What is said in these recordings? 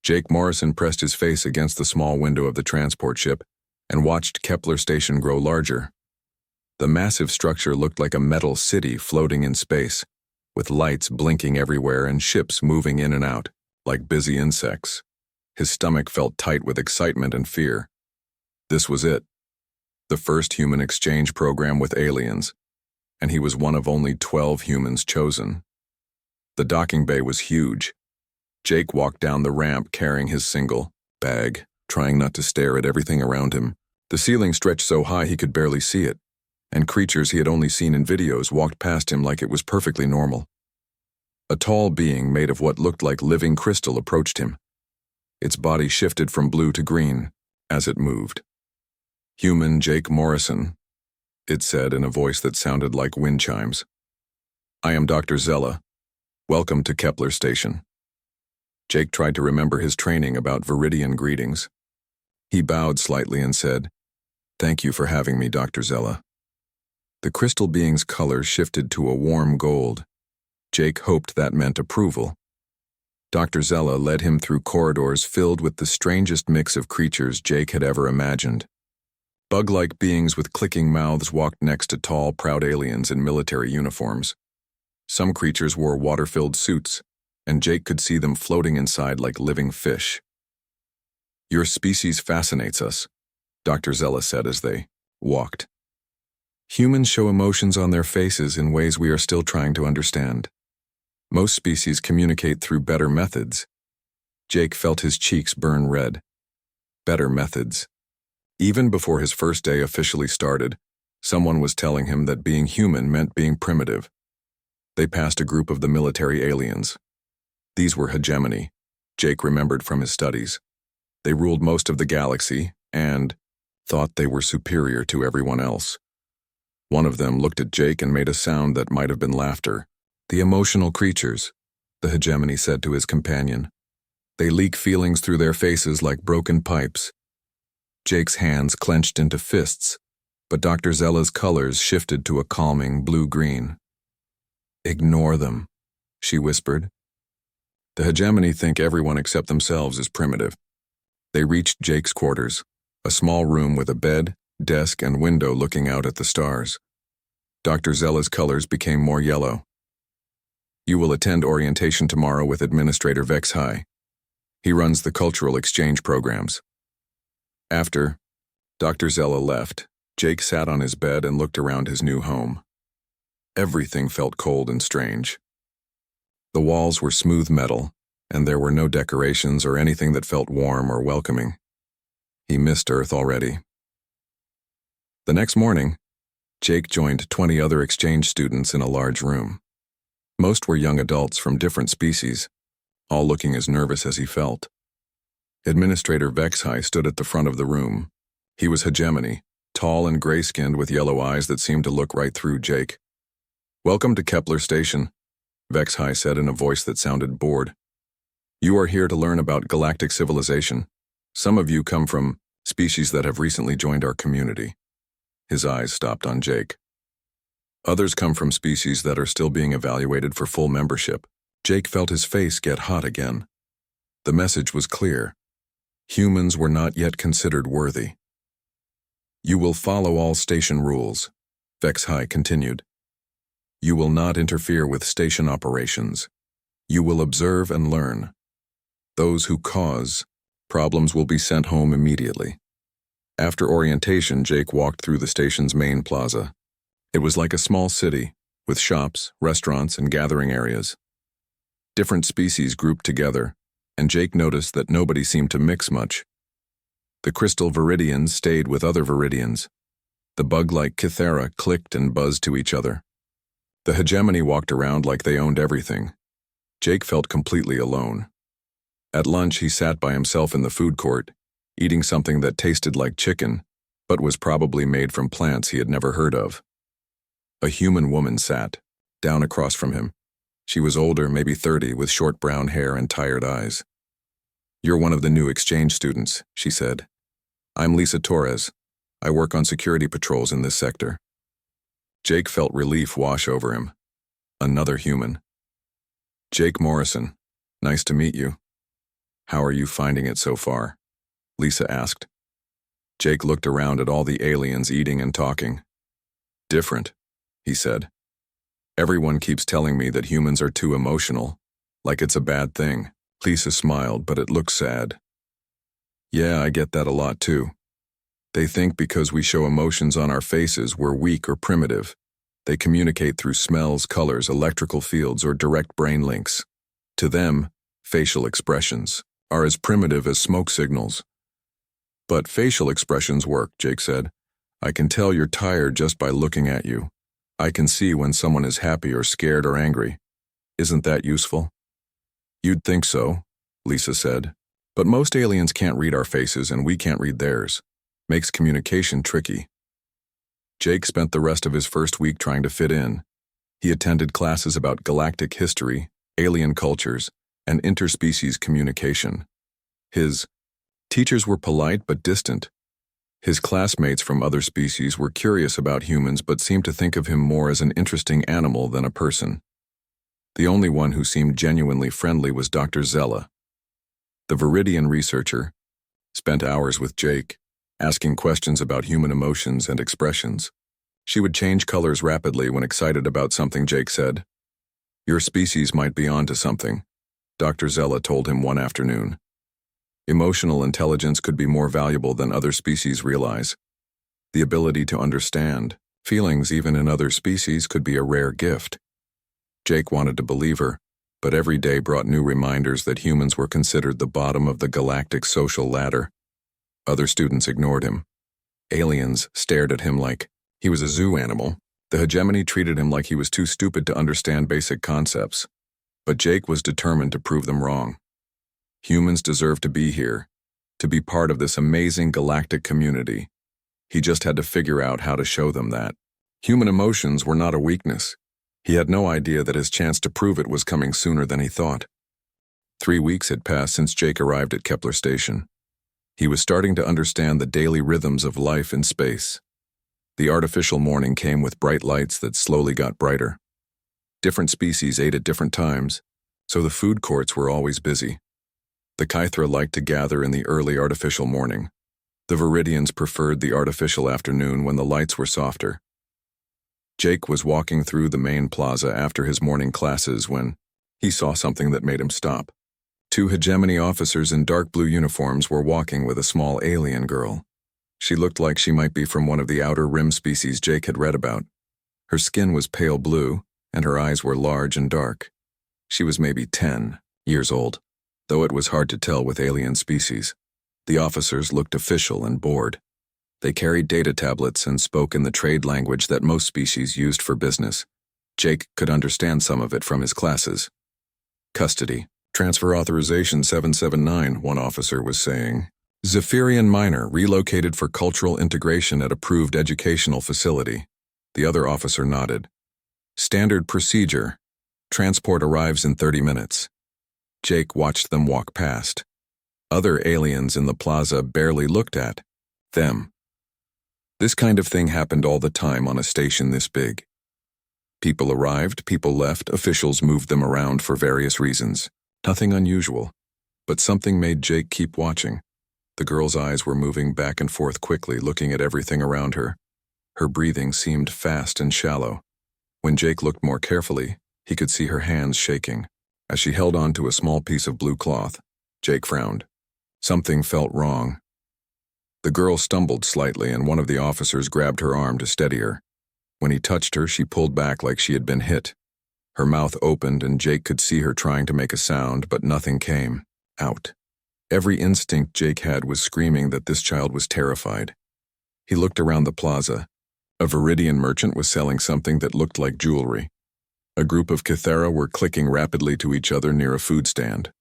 Jake Morrison pressed his face against the small window of the transport ship and watched Kepler Station grow larger. The massive structure looked like a metal city floating in space, with lights blinking everywhere and ships moving in and out, like busy insects. His stomach felt tight with excitement and fear. This was it. The first human exchange program with aliens, and he was one of only 12 humans chosen. The docking bay was huge. Jake walked down the ramp carrying his single bag, trying not to stare at everything around him. The ceiling stretched so high he could barely see it, and creatures he had only seen in videos walked past him like it was perfectly normal. A tall being made of what looked like living crystal approached him. Its body shifted from blue to green as it moved. "Human Jake Morrison," it said in a voice that sounded like wind chimes. "I am Dr. Zella. Welcome to Kepler Station." Jake tried to remember his training about Viridian greetings. He bowed slightly and said, "Thank you for having me, Dr. Zella." The crystal being's color shifted to a warm gold. Jake hoped that meant approval. Dr. Zella led him through corridors filled with the strangest mix of creatures Jake had ever imagined. Bug-like beings with clicking mouths walked next to tall, proud aliens in military uniforms. Some creatures wore water-filled suits, and Jake could see them floating inside like living fish. "Your species fascinates us," Dr. Zella said as they walked. "Humans show emotions on their faces in ways we are still trying to understand. Most species communicate through better methods." Jake felt his cheeks burn red. Better methods. Even before his first day officially started, someone was telling him that being human meant being primitive. They passed a group of the military aliens. These were hegemony, Jake remembered from his studies. They ruled most of the galaxy and thought they were superior to everyone else. One of them looked at Jake and made a sound that might have been laughter. "The emotional creatures," the hegemony said to his companion. "They leak feelings through their faces like broken pipes." Jake's hands clenched into fists, but Dr. Zella's colors shifted to a calming blue-green. "Ignore them," she whispered. "The hegemony think everyone except themselves is primitive." They reached Jake's quarters, a small room with a bed, desk, and window looking out at the stars. Dr. Zella's colors became more yellow. "You will attend orientation tomorrow with Administrator Vex High. He runs the cultural exchange programs." After Dr. Zella left, Jake sat on his bed and looked around his new home. Everything felt cold and strange. The walls were smooth metal, and there were no decorations or anything that felt warm or welcoming. He missed Earth already. The next morning, Jake joined 20 other exchange students in a large room. Most were young adults from different species, all looking as nervous as he felt. Administrator Vex High stood at the front of the room. He was hegemony, tall and gray-skinned with yellow eyes that seemed to look right through Jake. "Welcome to Kepler Station," Vex High said in a voice that sounded bored. "You are here to learn about galactic civilization. Some of you come from species that have recently joined our community." His eyes stopped on Jake. "Others come from species that are still being evaluated for full membership." Jake felt his face get hot again. The message was clear. Humans were not yet considered worthy. "You will follow all station rules," Vex High continued. "You will not interfere with station operations. You will observe and learn. Those who cause problems will be sent home immediately." After orientation, Jake walked through the station's main plaza. It was like a small city, with shops, restaurants, and gathering areas. Different species grouped together, and Jake noticed that nobody seemed to mix much. The crystal Viridians stayed with other Viridians. The bug-like Kythera clicked and buzzed to each other. The hegemony walked around like they owned everything. Jake felt completely alone. At lunch, he sat by himself in the food court, eating something that tasted like chicken, but was probably made from plants he had never heard of. A human woman sat down across from him. She was older, maybe 30, with short brown hair and tired eyes. "You're one of the new exchange students," she said. "I'm Lisa Torres. I work on security patrols in this sector." Jake felt relief wash over him. Another human. "Jake Morrison. Nice to meet you." How are you finding it so far? Lisa asked. Jake looked around at all the aliens eating and talking. Different, he said. Everyone keeps telling me that humans are too emotional, like it's a bad thing. Lisa smiled, but it looked sad. Yeah, I get that a lot too. They think because we show emotions on our faces, we're weak or primitive. They communicate through smells, colors, electrical fields, or direct brain links. To them, facial expressions are as primitive as smoke signals. But facial expressions work, Jake said. I can tell you're tired just by looking at you. I can see when someone is happy or scared or angry. Isn't that useful? You'd think so, Lisa said. But most aliens can't read our faces and we can't read theirs. Makes communication tricky. Jake spent the rest of his first week trying to fit in. He attended classes about galactic history, alien cultures, and interspecies communication. His teachers were polite but distant. His classmates from other species were curious about humans but seemed to think of him more as an interesting animal than a person. The only one who seemed genuinely friendly was Dr. Zella. The Viridian researcher spent hours with Jake, asking questions about human emotions and expressions. She would change colors rapidly when excited about something Jake said. Your species might be onto something, Dr. Zella told him one afternoon. Emotional intelligence could be more valuable than other species realize. The ability to understand feelings even in other species could be a rare gift. Jake wanted to believe her, but every day brought new reminders that humans were considered the bottom of the galactic social ladder. Other students ignored him. Aliens stared at him like he was a zoo animal. The hegemony treated him like he was too stupid to understand basic concepts. But Jake was determined to prove them wrong. Humans deserve to be here, to be part of this amazing galactic community. He just had to figure out how to show them that. Human emotions were not a weakness. He had no idea that his chance to prove it was coming sooner than he thought. 3 weeks had passed since Jake arrived at Kepler Station. He was starting to understand the daily rhythms of life in space. The artificial morning came with bright lights that slowly got brighter. Different species ate at different times, so the food courts were always busy. The Kythra liked to gather in the early artificial morning. The Viridians preferred the artificial afternoon when the lights were softer. Jake was walking through the main plaza after his morning classes when he saw something that made him stop. 2 hegemony officers in dark blue uniforms were walking with a small alien girl. She looked like she might be from one of the outer rim species Jake had read about. Her skin was pale blue, and her eyes were large and dark. She was maybe 10 years old, though it was hard to tell with alien species. The officers looked official and bored. They carried data tablets and spoke in the trade language that most species used for business. Jake could understand some of it from his classes. Custody. Transfer authorization 779, one officer was saying. Zephyrian minor relocated for cultural integration at approved educational facility. The other officer nodded. Standard procedure. Transport arrives in 30 minutes. Jake watched them walk past. Other aliens in the plaza barely looked at them. This kind of thing happened all the time on a station this big. People arrived, people left, officials moved them around for various reasons. Nothing unusual, but something made Jake keep watching. The girl's eyes were moving back and forth quickly, looking at everything around her. Her breathing seemed fast and shallow. When Jake looked more carefully, he could see her hands shaking. As she held on to a small piece of blue cloth, Jake frowned. Something felt wrong. The girl stumbled slightly, and one of the officers grabbed her arm to steady her. When he touched her, she pulled back like she had been hit. Her mouth opened, and Jake could see her trying to make a sound, but nothing came out. Every instinct Jake had was screaming that this child was terrified. He looked around the plaza. A Viridian merchant was selling something that looked like jewelry. A group of Kythera were clicking rapidly to each other near a food stand.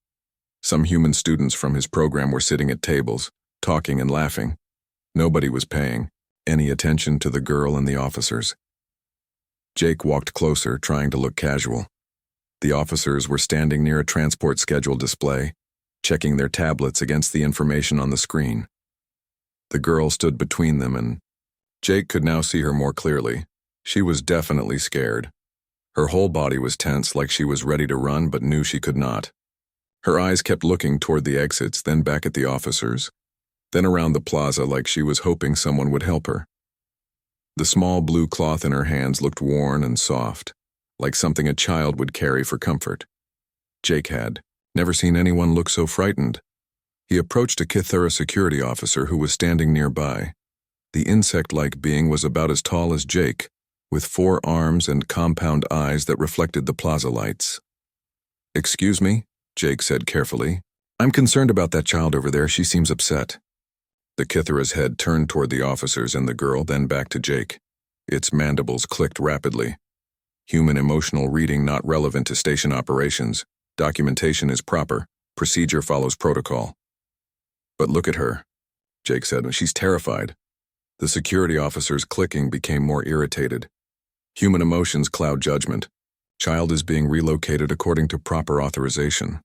Some human students from his program were sitting at tables, talking and laughing. Nobody was paying any attention to the girl and the officers. Jake walked closer, trying to look casual. The officers were standing near a transport schedule display, checking their tablets against the information on the screen. The girl stood between them, and Jake could now see her more clearly. She was definitely scared. Her whole body was tense, like she was ready to run but knew she could not. Her eyes kept looking toward the exits, then back at the officers, then around the plaza like she was hoping someone would help her. The small blue cloth in her hands looked worn and soft, like something a child would carry for comfort. Jake had never seen anyone look so frightened. He approached a Kithera security officer who was standing nearby. The insect-like being was about as tall as Jake, with 4 arms and compound eyes that reflected the plaza lights. "Excuse me," Jake said carefully. "I'm concerned about that child over there. She seems upset." The Kithera's head turned toward the officers and the girl, then back to Jake. Its mandibles clicked rapidly. "Human emotional reading not relevant to station operations. Documentation is proper. Procedure follows protocol." "But look at her," Jake said. "She's terrified." The security officer's clicking became more irritated. "Human emotions cloud judgment. Child is being relocated according to proper authorization.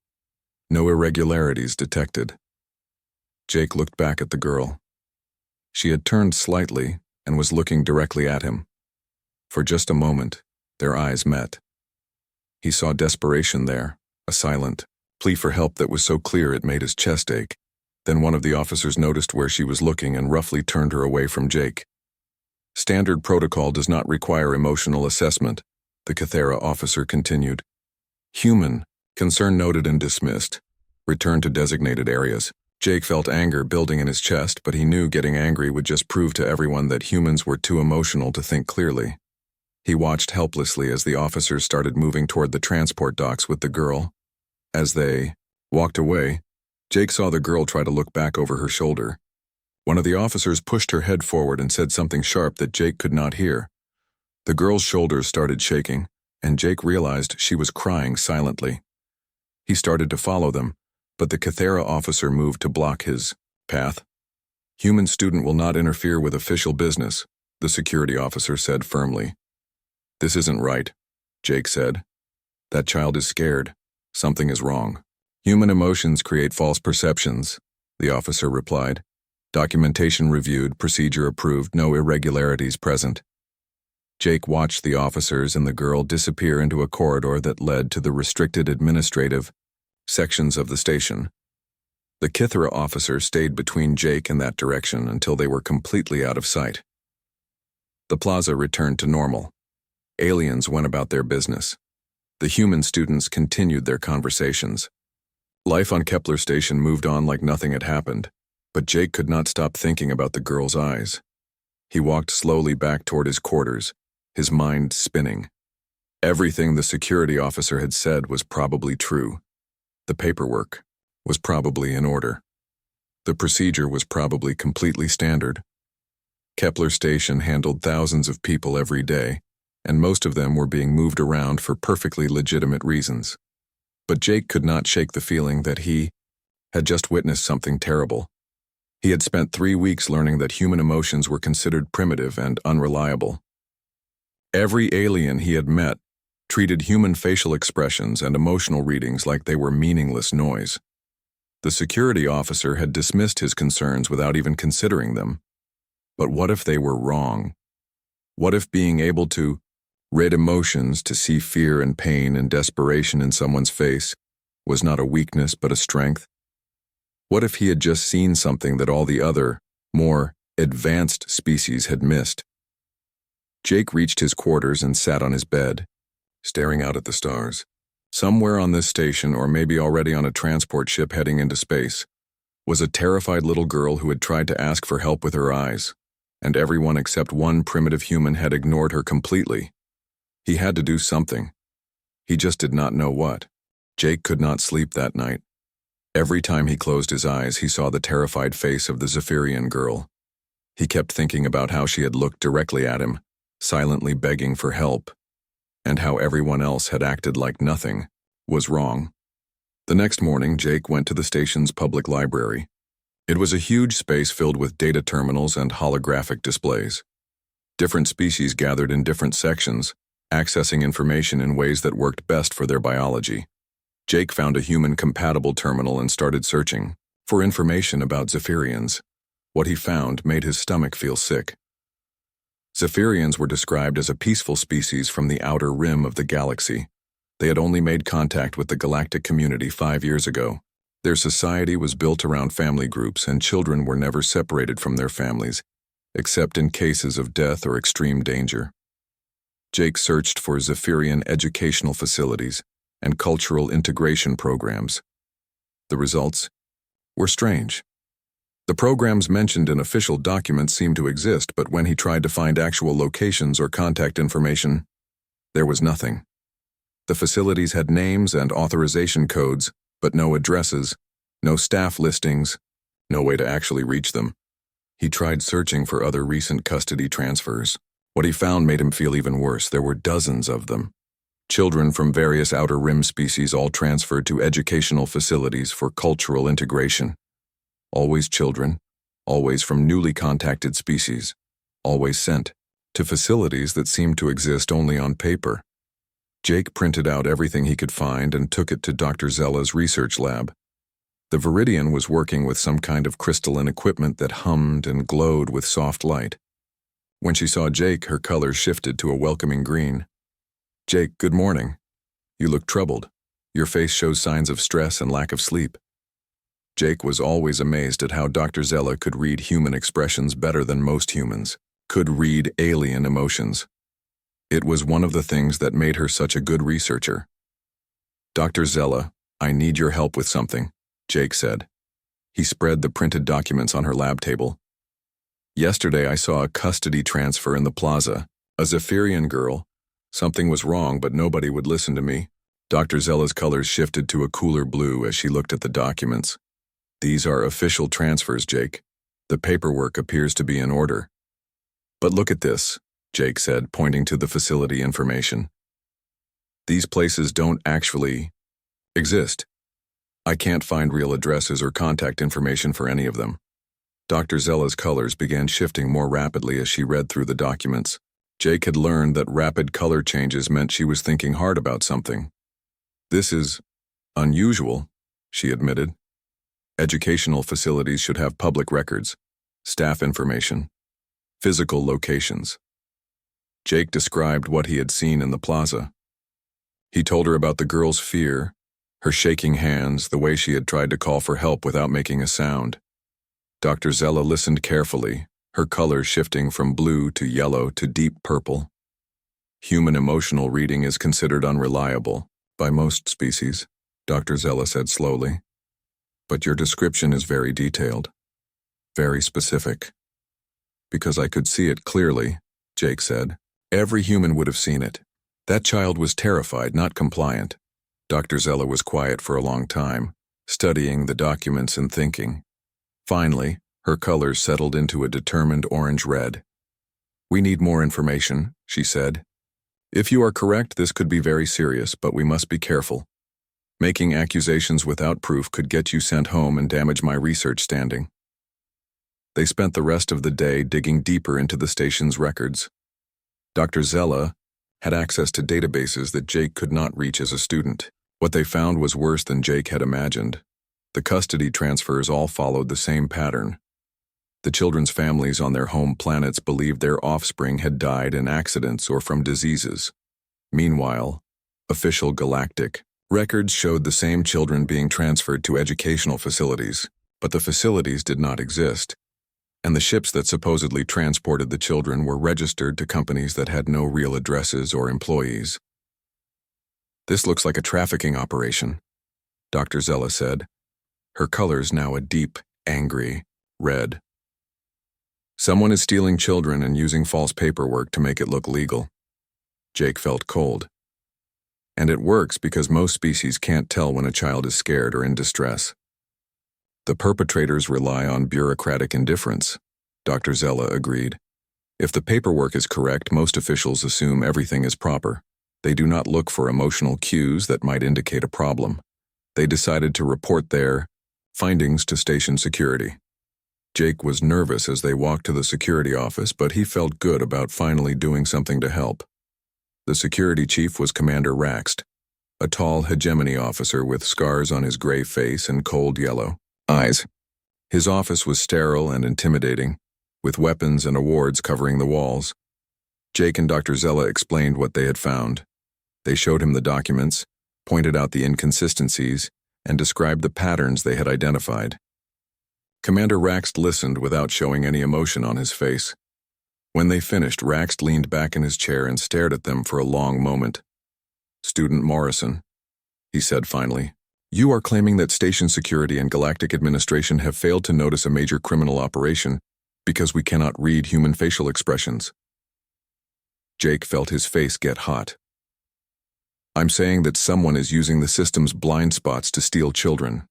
No irregularities detected." Jake looked back at the girl. She had turned slightly and was looking directly at him. For just a moment, their eyes met. He saw desperation there, a silent plea for help that was so clear it made his chest ache. Then one of the officers noticed where she was looking and roughly turned her away from Jake. "Standard protocol does not require emotional assessment," the Kithera officer continued. "Human, concern noted and dismissed. Return to designated areas." Jake felt anger building in his chest, but he knew getting angry would just prove to everyone that humans were too emotional to think clearly. He watched helplessly as the officers started moving toward the transport docks with the girl. As they walked away, Jake saw the girl try to look back over her shoulder. One of the officers pushed her head forward and said something sharp that Jake could not hear. The girl's shoulders started shaking, and Jake realized she was crying silently. He started to follow them, but the Kithera officer moved to block his path. "Human student will not interfere with official business," the security officer said firmly. "This isn't right," Jake said. "That child is scared. Something is wrong." "Human emotions create false perceptions," the officer replied. "Documentation reviewed, procedure approved, no irregularities present." Jake watched the officers and the girl disappear into a corridor that led to the restricted administrative sections of the station. The Kithera officer stayed between Jake and that direction until they were completely out of sight. The plaza returned to normal. Aliens went about their business. The human students continued their conversations. Life on Kepler Station moved on like nothing had happened, but Jake could not stop thinking about the girl's eyes. He walked slowly back toward his quarters, his mind spinning. Everything the security officer had said was probably true. The paperwork was probably in order. The procedure was probably completely standard. Kepler Station handled thousands of people every day, and most of them were being moved around for perfectly legitimate reasons. But Jake could not shake the feeling that he had just witnessed something terrible. He had spent 3 weeks learning that human emotions were considered primitive and unreliable. Every alien he had met treated human facial expressions and emotional readings like they were meaningless noise. The security officer had dismissed his concerns without even considering them. But what if they were wrong? What if being able to read emotions, to see fear and pain and desperation in someone's face, was not a weakness but a strength? What if he had just seen something that all the other, more advanced species had missed? Jake reached his quarters and sat on his bed, staring out at the stars. Somewhere on this station, or maybe already on a transport ship heading into space, was a terrified little girl who had tried to ask for help with her eyes, and everyone except one primitive human had ignored her completely. He had to do something. He just did not know what. Jake could not sleep that night. Every time he closed his eyes, he saw the terrified face of the Zephyrian girl. He kept thinking about how she had looked directly at him, silently begging for help, and how everyone else had acted like nothing was wrong. The next morning, Jake went to the station's public library. It was a huge space filled with data terminals and holographic displays. Different species gathered in different sections, accessing information in ways that worked best for their biology. Jake found a human-compatible terminal and started searching for information about Zephyrians. What he found made his stomach feel sick. Zephyrians were described as a peaceful species from the outer rim of the galaxy. They had only made contact with the galactic community 5 years ago. Their society was built around family groups, and children were never separated from their families, except in cases of death or extreme danger. Jake searched for Zephyrian educational facilities and cultural integration programs. The results were strange. The programs mentioned in official documents seemed to exist, but when he tried to find actual locations or contact information, there was nothing. The facilities had names and authorization codes, but no addresses, no staff listings, no way to actually reach them. He tried searching for other recent custody transfers. What he found made him feel even worse. There were dozens of them. Children from various Outer Rim species all transferred to educational facilities for cultural integration. Always children, always from newly contacted species, always sent to facilities that seemed to exist only on paper. Jake printed out everything he could find and took it to Dr. Zella's research lab. The Viridian was working with some kind of crystalline equipment that hummed and glowed with soft light. When she saw Jake, her color shifted to a welcoming green. "Jake, good morning. You look troubled. Your face shows signs of stress and lack of sleep." Jake was always amazed at how Dr. Zella could read human expressions better than most humans, could read alien emotions. It was one of the things that made her such a good researcher. "Dr. Zella, I need your help with something," Jake said. He spread the printed documents on her lab table. "Yesterday I saw a custody transfer in the plaza. A Zephyrian girl. Something was wrong, but nobody would listen to me." Dr. Zella's colors shifted to a cooler blue as she looked at the documents. "These are official transfers, Jake. The paperwork appears to be in order." "But look at this," Jake said, pointing to the facility information. "These places don't actually exist. I can't find real addresses or contact information for any of them." Dr. Zella's colors began shifting more rapidly as she read through the documents. Jake had learned that rapid color changes meant she was thinking hard about something. "This is unusual," she admitted. "Educational facilities should have public records, staff information, physical locations." Jake described what he had seen in the plaza. He told her about the girl's fear, her shaking hands, the way she had tried to call for help without making a sound. Dr. Zella listened carefully, her colors shifting from blue to yellow to deep purple. "Human emotional reading is considered unreliable by most species," Dr. Zella said slowly. "But your description is very detailed, very specific." "Because I could see it clearly," Jake said. "Every human would have seen it. That child was terrified, not compliant." Dr. Zella was quiet for a long time, studying the documents and thinking. Finally, her colors settled into a determined orange-red. "We need more information," she said. "If you are correct, this could be very serious, but we must be careful. Making accusations without proof could get you sent home and damage my research standing." They spent the rest of the day digging deeper into the station's records. Dr. Zella had access to databases that Jake could not reach as a student. What they found was worse than Jake had imagined. The custody transfers all followed the same pattern. The children's families on their home planets believed their offspring had died in accidents or from diseases. Meanwhile, official galactic records showed the same children being transferred to educational facilities, but the facilities did not exist, and the ships that supposedly transported the children were registered to companies that had no real addresses or employees. "This looks like a trafficking operation," Dr. Zella said, her colors now a deep, angry red. "Someone is stealing children and using false paperwork to make it look legal." Jake felt cold. "And it works because most species can't tell when a child is scared or in distress. The perpetrators rely on bureaucratic indifference," Dr. Zella agreed. "If the paperwork is correct, most officials assume everything is proper. They do not look for emotional cues that might indicate a problem. They decided to report their findings to station security." Jake was nervous as they walked to the security office, but he felt good about finally doing something to help. The security chief was Commander Raxt, a tall hegemony officer with scars on his gray face and cold yellow eyes. His office was sterile and intimidating, with weapons and awards covering the walls. Jake and Dr. Zella explained what they had found. They showed him the documents, pointed out the inconsistencies, and described the patterns they had identified. Commander Raxt listened without showing any emotion on his face. When they finished, Raxt leaned back in his chair and stared at them for a long moment. "Student Morrison," he said finally, "you are claiming that station security and Galactic Administration have failed to notice a major criminal operation because we cannot read human facial expressions." Jake felt his face get hot. "I'm saying that someone is using the system's blind spots to steal children.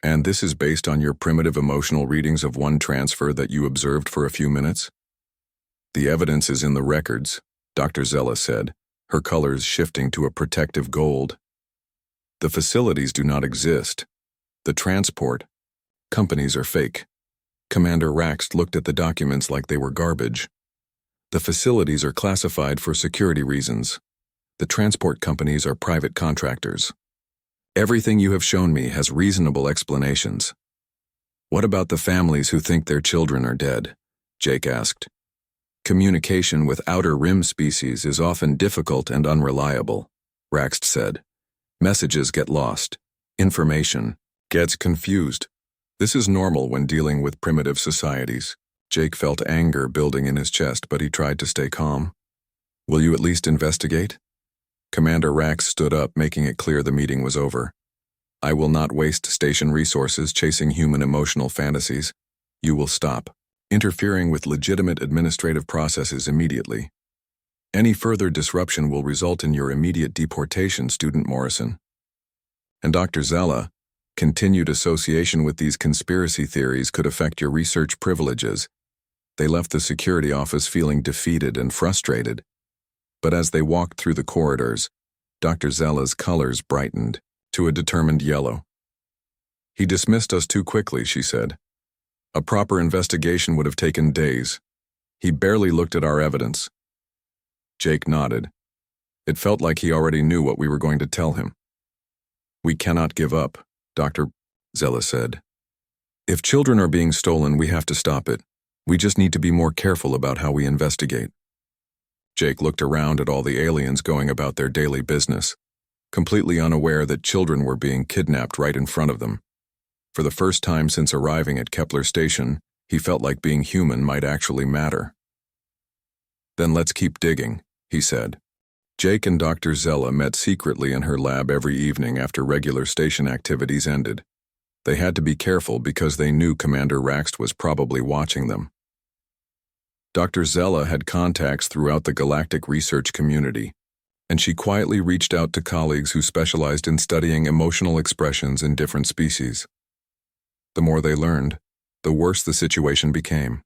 And this is based on your primitive emotional readings of one transfer that you observed for a few minutes?" "The evidence is in the records," Dr. Zella said, her colors shifting to a protective gold. "The facilities do not exist. The transport companies are fake." Commander Raxt looked at the documents like they were garbage. "The facilities are classified for security reasons. The transport companies are private contractors. Everything you have shown me has reasonable explanations." "What about the families who think their children are dead?" Jake asked. "Communication with outer rim species is often difficult and unreliable," Raxt said. "Messages get lost. Information gets confused. This is normal when dealing with primitive societies." Jake felt anger building in his chest, but he tried to stay calm. "Will you at least investigate?" Commander Rax stood up, making it clear the meeting was over. "I will not waste station resources chasing human emotional fantasies. You will stop interfering with legitimate administrative processes immediately. Any further disruption will result in your immediate deportation, Student Morrison." And Dr. Zella, "Continued association with these conspiracy theories could affect your research privileges." They left the security office feeling defeated and frustrated. But as they walked through the corridors, Dr. Zella's colors brightened to a determined yellow. "He dismissed us too quickly," she said. "A proper investigation would have taken days. He barely looked at our evidence." Jake nodded. It felt like he already knew what we were going to tell him. "We cannot give up," Dr. Zella said. "If children are being stolen, we have to stop it. We just need to be more careful about how we investigate." Jake looked around at all the aliens going about their daily business, completely unaware that children were being kidnapped right in front of them. For the first time since arriving at Kepler Station, he felt like being human might actually matter. "Then let's keep digging," he said. Jake and Dr. Zella met secretly in her lab every evening after regular station activities ended. They had to be careful because they knew Commander Raxt was probably watching them. Dr. Zella had contacts throughout the galactic research community, and she quietly reached out to colleagues who specialized in studying emotional expressions in different species. The more they learned, the worse the situation became.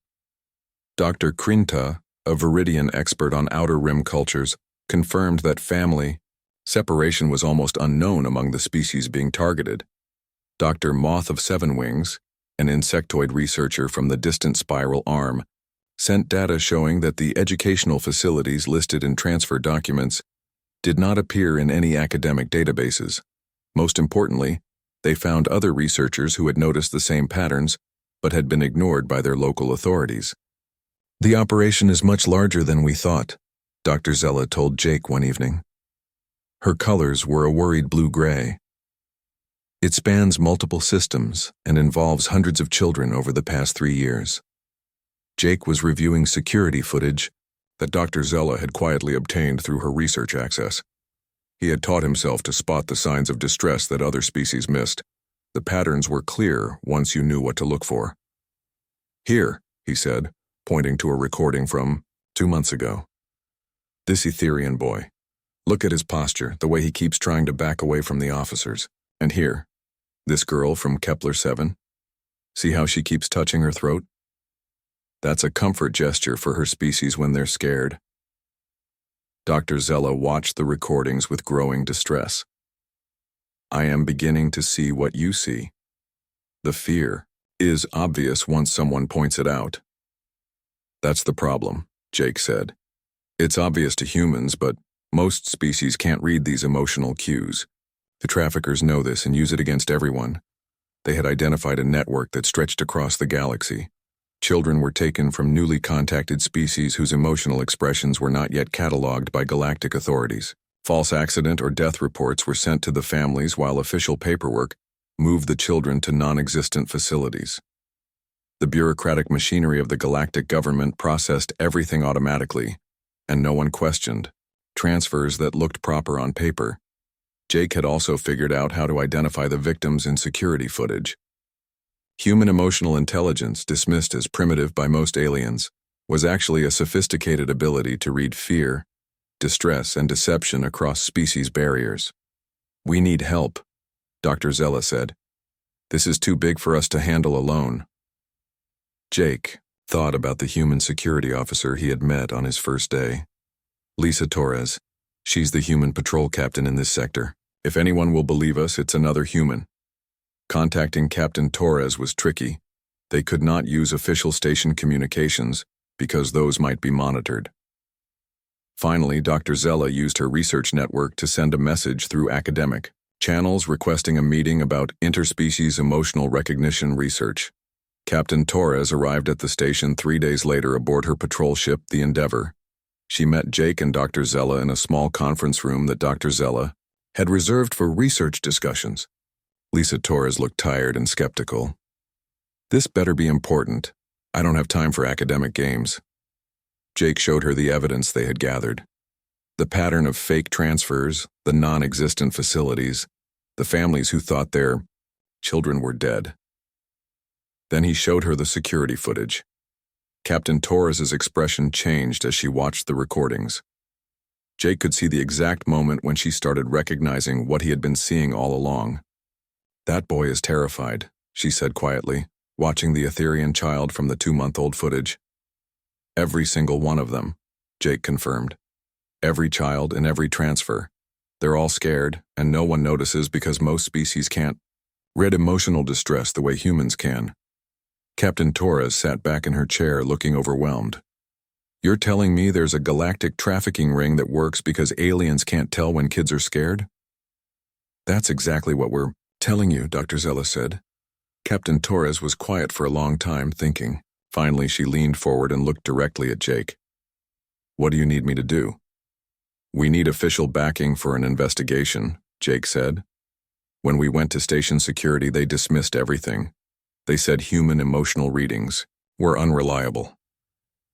Dr. Krinta, a Viridian expert on outer rim cultures, confirmed that family separation was almost unknown among the species being targeted. Dr. Moth of Seven Wings, an insectoid researcher from the distant Spiral Arm, sent data showing that the educational facilities listed in transfer documents did not appear in any academic databases. Most importantly, they found other researchers who had noticed the same patterns but had been ignored by their local authorities. "The operation is much larger than we thought," Dr. Zella told Jake one evening. Her colors were a worried blue-gray. "It spans multiple systems and involves hundreds of children over the past 3 years." Jake was reviewing security footage that Dr. Zella had quietly obtained through her research access. He had taught himself to spot the signs of distress that other species missed. The patterns were clear once you knew what to look for. "Here," he said, pointing to a recording from 2 months ago. "This Etherian boy. Look at his posture, the way he keeps trying to back away from the officers. And here, this girl from Kepler 7. See how she keeps touching her throat? That's a comfort gesture for her species when they're scared." Dr. Zella watched the recordings with growing distress. "I am beginning to see what you see. The fear is obvious once someone points it out." "That's the problem," Jake said. "It's obvious to humans, but most species can't read these emotional cues. The traffickers know this and use it against everyone. They had identified a network that stretched across the galaxy. Children were taken from newly contacted species whose emotional expressions were not yet cataloged by galactic authorities. False accident or death reports were sent to the families while official paperwork moved the children to non-existent facilities. The bureaucratic machinery of the galactic government processed everything automatically, and no one questioned transfers that looked proper on paper. Jake had also figured out how to identify the victims in security footage. Human emotional intelligence, dismissed as primitive by most aliens, was actually a sophisticated ability to read fear, distress, and deception across species barriers. "We need help," Dr. Zella said. "This is too big for us to handle alone." Jake thought about the human security officer he had met on his first day. Lisa Torres. She's the human patrol captain in this sector. If anyone will believe us, it's another human. Contacting Captain Torres was tricky. They could not use official station communications because those might be monitored. Finally, Dr. Zella used her research network to send a message through academic channels requesting a meeting about interspecies emotional recognition research. Captain Torres arrived at the station 3 days later aboard her patrol ship, the Endeavor. She met Jake and Dr. Zella in a small conference room that Dr. Zella had reserved for research discussions. Lisa Torres looked tired and skeptical. "This better be important. I don't have time for academic games." Jake showed her the evidence they had gathered. The pattern of fake transfers, the non-existent facilities, the families who thought their children were dead. Then he showed her the security footage. Captain Torres's expression changed as she watched the recordings. Jake could see the exact moment when she started recognizing what he had been seeing all along. "That boy is terrified," she said quietly, watching the Etherian child from the 2-month-old footage. "Every single one of them," Jake confirmed. "Every child in every transfer. They're all scared, and no one notices because most species can't read emotional distress the way humans can." Captain Torres sat back in her chair looking overwhelmed. "You're telling me there's a galactic trafficking ring that works because aliens can't tell when kids are scared?" "That's exactly what we're telling you," Dr. Zella said. Captain Torres was quiet for a long time, thinking. Finally, she leaned forward and looked directly at Jake. "What do you need me to do?" "We need official backing for an investigation," Jake said. "When we went to station security, they dismissed everything. They said human emotional readings were unreliable.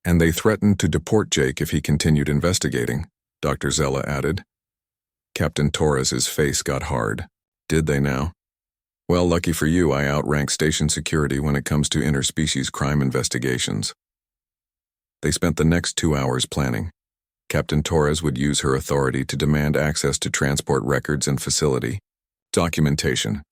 And they threatened to deport Jake if he continued investigating," Dr. Zella added. Captain Torres's face got hard. "Did they now?" "Well, lucky for you, I outrank station security when it comes to interspecies crime investigations." They spent the next 2 hours planning. Captain Torres would use her authority to demand access to transport records and facility documentation.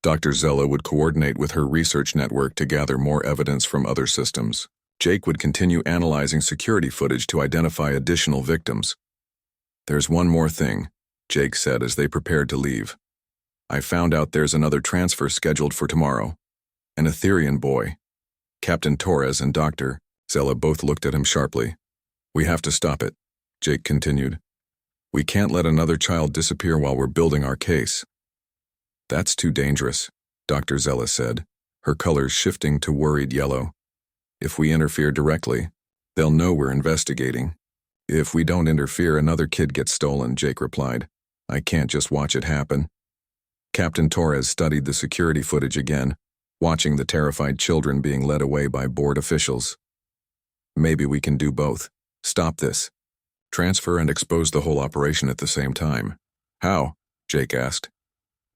Dr. Zella would coordinate with her research network to gather more evidence from other systems. Jake would continue analyzing security footage to identify additional victims. "There's one more thing," Jake said as they prepared to leave. "I found out there's another transfer scheduled for tomorrow. An Etherian boy." Captain Torres and Dr. Zella both looked at him sharply. "We have to stop it," Jake continued. "We can't let another child disappear while we're building our case." "That's too dangerous," Dr. Zella said, her colors shifting to worried yellow. "If we interfere directly, they'll know we're investigating." "If we don't interfere, another kid gets stolen," Jake replied. "I can't just watch it happen." Captain Torres studied the security footage again, watching the terrified children being led away by board officials. "Maybe we can do both. Stop this. Transfer and expose the whole operation at the same time." "How?" Jake asked.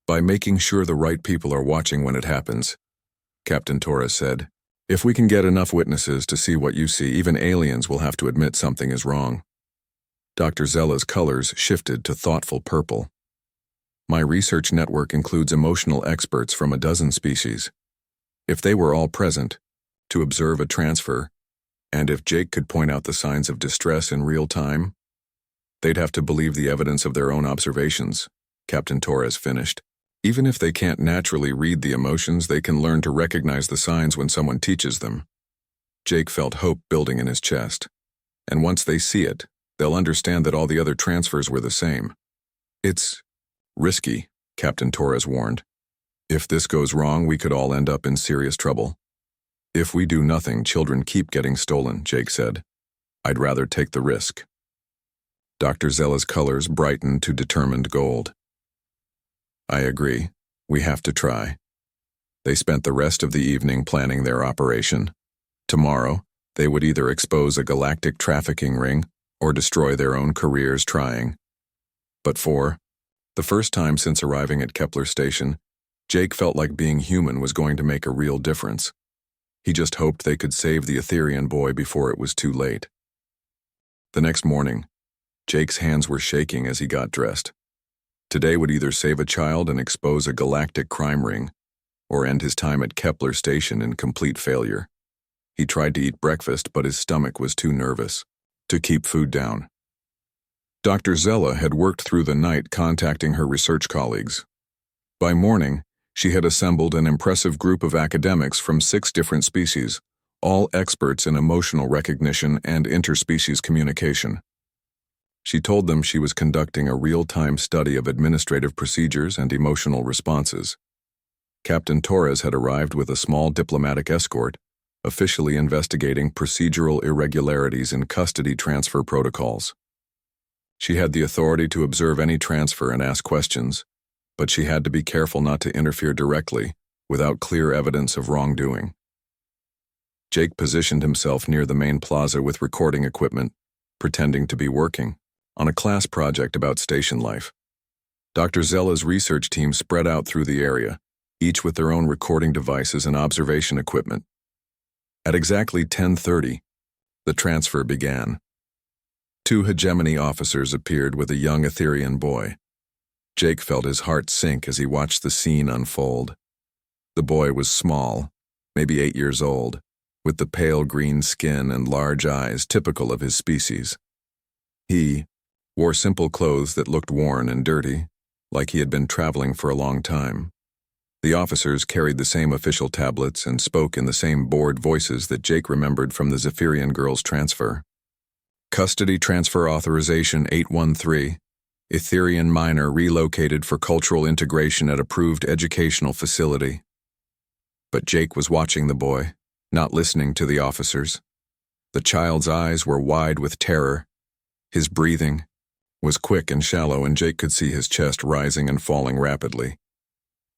"By making sure the right people are watching when it happens," Captain Torres said. "If we can get enough witnesses to see what you see, even aliens will have to admit something is wrong." Dr. Zella's colors shifted to thoughtful purple. "My research network includes emotional experts from a dozen species. If they were all present to observe a transfer, and if Jake could point out the signs of distress in real time, they'd have to believe the evidence of their own observations," Captain Torres finished. "Even if they can't naturally read the emotions, they can learn to recognize the signs when someone teaches them." Jake felt hope building in his chest. "And once they see it, they'll understand that all the other transfers were the same." "It's risky," Captain Torres warned. "If this goes wrong, we could all end up in serious trouble." "If we do nothing, children keep getting stolen," Jake said. "I'd rather take the risk." Dr. Zella's colors brightened to determined gold. I agree. We have to try. They spent the rest of the evening planning their operation. Tomorrow, they would either expose a galactic trafficking ring or destroy their own careers trying. But for the first time since arriving at Kepler Station, Jake felt like being human was going to make a real difference. He just hoped they could save the Etherian boy before it was too late. The next morning, Jake's hands were shaking as he got dressed. Today would either save a child and expose a galactic crime ring, or end his time at Kepler Station in complete failure. He tried to eat breakfast, but his stomach was too nervous to keep food down. Dr. Zella had worked through the night contacting her research colleagues. By morning, she had assembled an impressive group of academics from 6 different species, all experts in emotional recognition and interspecies communication. She told them she was conducting a real-time study of administrative procedures and emotional responses. Captain Torres had arrived with a small diplomatic escort, officially investigating procedural irregularities in custody transfer protocols. She had the authority to observe any transfer and ask questions, but she had to be careful not to interfere directly without clear evidence of wrongdoing. Jake positioned himself near the main plaza with recording equipment, pretending to be working on a class project about station life. Dr. Zella's research team spread out through the area, each with their own recording devices and observation equipment. At exactly 10:30, the transfer began. 2 hegemony officers appeared with a young Etherian boy. Jake felt his heart sink as he watched the scene unfold. The boy was small, maybe 8 years old, with the pale green skin and large eyes typical of his species. He wore simple clothes that looked worn and dirty, like he had been traveling for a long time. The officers carried the same official tablets and spoke in the same bored voices that Jake remembered from the Zephyrian girl's transfer. Custody Transfer Authorization 813. Etherian minor relocated for cultural integration at approved educational facility. But Jake was watching the boy, not listening to the officers. The child's eyes were wide with terror. His breathing was quick and shallow, and Jake could see his chest rising and falling rapidly.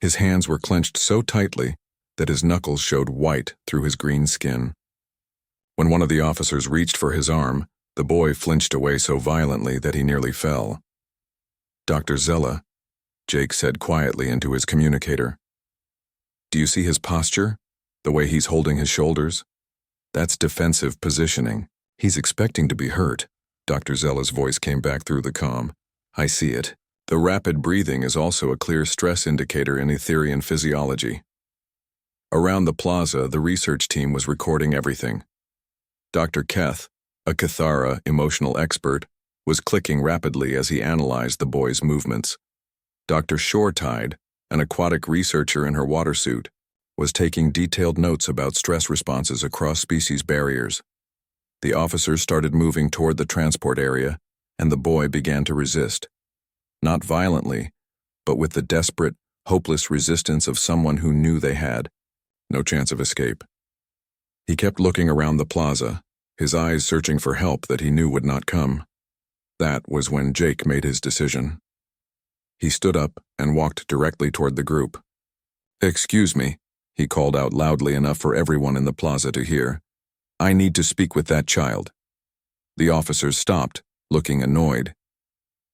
His hands were clenched so tightly that his knuckles showed white through his green skin. When one of the officers reached for his arm, the boy flinched away so violently that he nearly fell. "Dr. Zella," Jake said quietly into his communicator. "Do you see his posture? The way he's holding his shoulders? That's defensive positioning. He's expecting to be hurt." Dr. Zella's voice came back through the comm. "I see it. The rapid breathing is also a clear stress indicator in Etherian physiology." Around the plaza, the research team was recording everything. Dr. Keth, a Cathara emotional expert, was clicking rapidly as he analyzed the boy's movements. Dr. Shoretide, an aquatic researcher in her water suit, was taking detailed notes about stress responses across species barriers. The officers started moving toward the transport area, and the boy began to resist. Not violently, but with the desperate, hopeless resistance of someone who knew they had no chance of escape. He kept looking around the plaza, his eyes searching for help that he knew would not come. That was when Jake made his decision. He stood up and walked directly toward the group. "Excuse me," he called out loudly enough for everyone in the plaza to hear. "I need to speak with that child." The officers stopped, looking annoyed.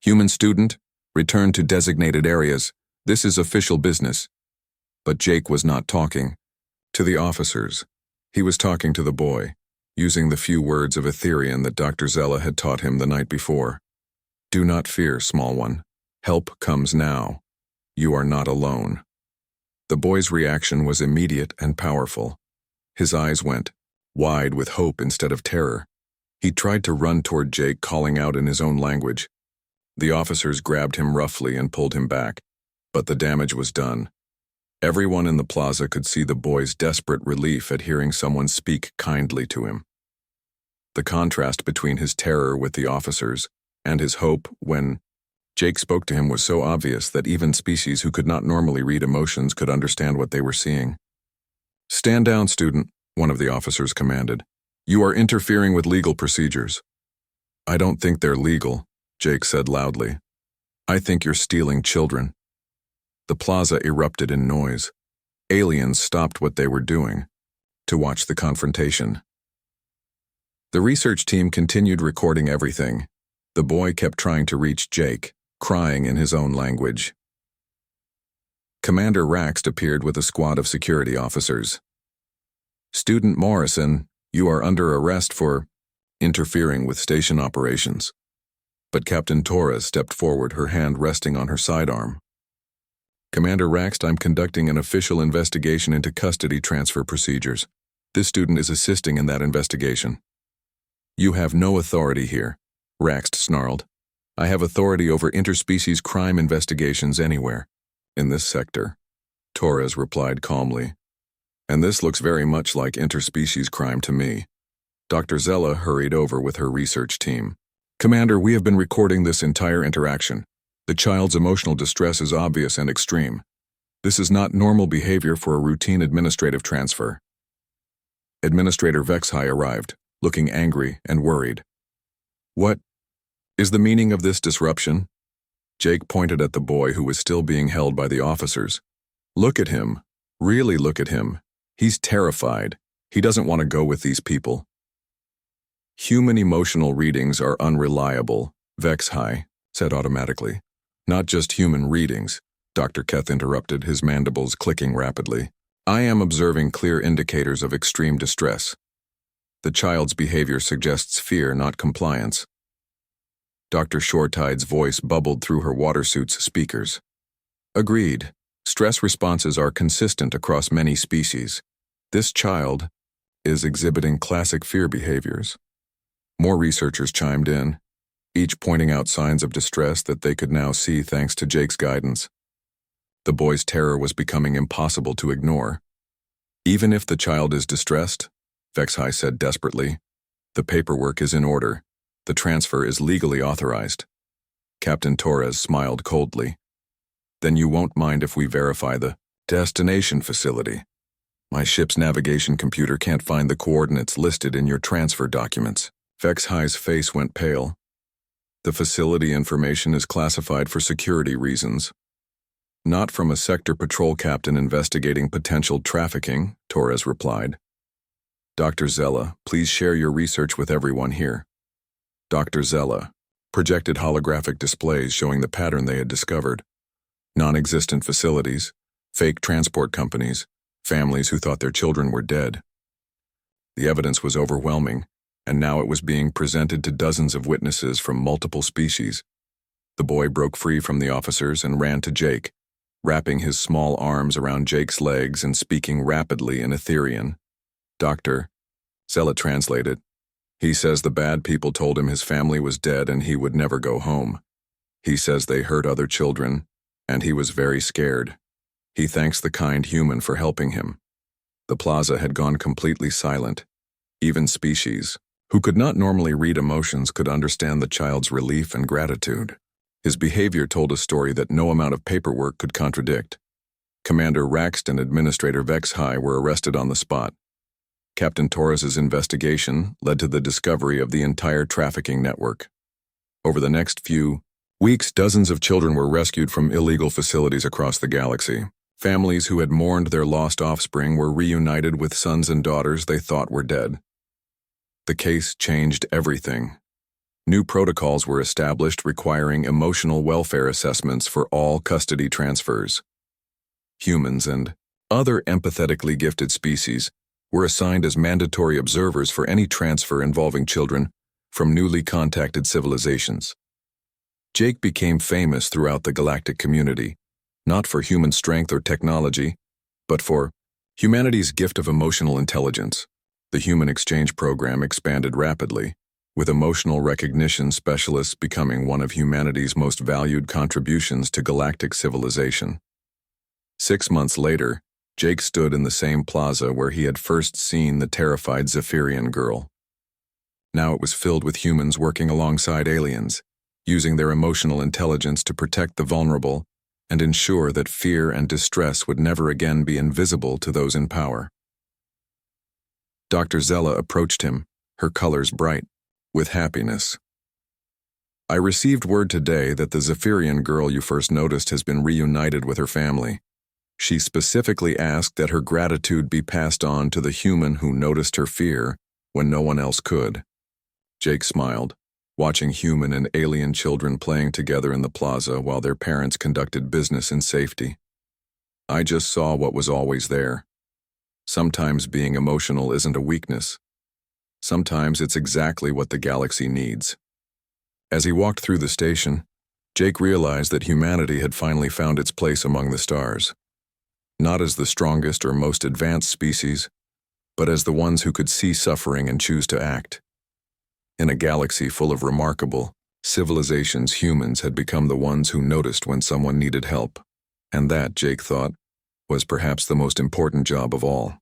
"Human student, return to designated areas. This is official business." But Jake was not talking to the officers. He was talking to the boy, using the few words of Etherian that Dr. Zella had taught him the night before. "Do not fear, small one. Help comes now. You are not alone." The boy's reaction was immediate and powerful. His eyes went wide with hope instead of terror. He tried to run toward Jake, calling out in his own language. The officers grabbed him roughly and pulled him back, but the damage was done. Everyone in the plaza could see the boy's desperate relief at hearing someone speak kindly to him. The contrast between his terror with the officers and his hope when Jake spoke to him was so obvious that even species who could not normally read emotions could understand what they were seeing. "Stand down, student," one of the officers commanded. "You are interfering with legal procedures." "I don't think they're legal," Jake said loudly. "I think you're stealing children." The plaza erupted in noise. Aliens stopped what they were doing to watch the confrontation. The research team continued recording everything. The boy kept trying to reach Jake, crying in his own language. Commander Raxt appeared with a squad of security officers. "Student Morrison, you are under arrest for interfering with station operations." But Captain Torres stepped forward, her hand resting on her sidearm. "Commander Raxt, I'm conducting an official investigation into custody transfer procedures. This student is assisting in that investigation." "You have no authority here," Raxt snarled. "I have authority over interspecies crime investigations anywhere. In this sector," Torres replied calmly. "And this looks very much like interspecies crime to me." Dr. Zella hurried over with her research team. "Commander, we have been recording this entire interaction. The child's emotional distress is obvious and extreme. This is not normal behavior for a routine administrative transfer." Administrator Vexhai arrived, looking angry and worried. "What is the meaning of this disruption?" Jake pointed at the boy who was still being held by the officers. "Look at him. Really look at him. He's terrified. He doesn't want to go with these people." "Human emotional readings are unreliable," Vexhai said automatically. "Not just human readings," Dr. Keth interrupted, his mandibles clicking rapidly. "I am observing clear indicators of extreme distress. The child's behavior suggests fear, not compliance." Dr. Shortide's voice bubbled through her watersuit's speakers. "Agreed. Stress responses are consistent across many species. This child is exhibiting classic fear behaviors." More researchers chimed in, each pointing out signs of distress that they could now see thanks to Jake's guidance. The boy's terror was becoming impossible to ignore. "Even if the child is distressed," Vexhai said desperately, "the paperwork is in order. The transfer is legally authorized." Captain Torres smiled coldly. "Then you won't mind if we verify the destination facility? My ship's navigation computer can't find the coordinates listed in your transfer documents." Vexhai's face went pale. "The facility information is classified for security reasons." "Not from a sector patrol captain investigating potential trafficking," Torres replied. "Dr. Zella, please share your research with everyone here." Dr. Zella projected holographic displays showing the pattern they had discovered. Non-existent facilities, fake transport companies, families who thought their children were dead. The evidence was overwhelming, and now it was being presented to dozens of witnesses from multiple species. The boy broke free from the officers and ran to Jake, wrapping his small arms around Jake's legs and speaking rapidly in Etherian. "Doctor," Zella translated, "he says the bad people told him his family was dead and he would never go home. He says they hurt other children, and he was very scared. He thanks the kind human for helping him." The plaza had gone completely silent. Even species, who could not normally read emotions, could understand the child's relief and gratitude. His behavior told a story that no amount of paperwork could contradict. Commander Raxt and Administrator Vexhai were arrested on the spot. Captain Torres's investigation led to the discovery of the entire trafficking network. Over the next few weeks, dozens of children were rescued from illegal facilities across the galaxy. Families who had mourned their lost offspring were reunited with sons and daughters they thought were dead. The case changed everything. New protocols were established requiring emotional welfare assessments for all custody transfers. Humans and other empathetically gifted species were assigned as mandatory observers for any transfer involving children from newly contacted civilizations. Jake became famous throughout the galactic community, not for human strength or technology, but for humanity's gift of emotional intelligence. The human exchange program expanded rapidly, with emotional recognition specialists becoming one of humanity's most valued contributions to galactic civilization. 6 months later, Jake stood in the same plaza where he had first seen the terrified Zephyrian girl. Now it was filled with humans working alongside aliens, using their emotional intelligence to protect the vulnerable and ensure that fear and distress would never again be invisible to those in power. Dr. Zella approached him, her colors bright with happiness. I received word today that the Zephyrian girl you first noticed has been reunited with her family. She specifically asked that her gratitude be passed on to the human who noticed her fear when no one else could. Jake smiled, watching human and alien children playing together in the plaza while their parents conducted business in safety. I just saw what was always there. Sometimes being emotional isn't a weakness. Sometimes it's exactly what the galaxy needs. As he walked through the station, Jake realized that humanity had finally found its place among the stars. Not as the strongest or most advanced species, but as the ones who could see suffering and choose to act. In a galaxy full of remarkable civilizations, humans had become the ones who noticed when someone needed help. And that, Jake thought, was perhaps the most important job of all.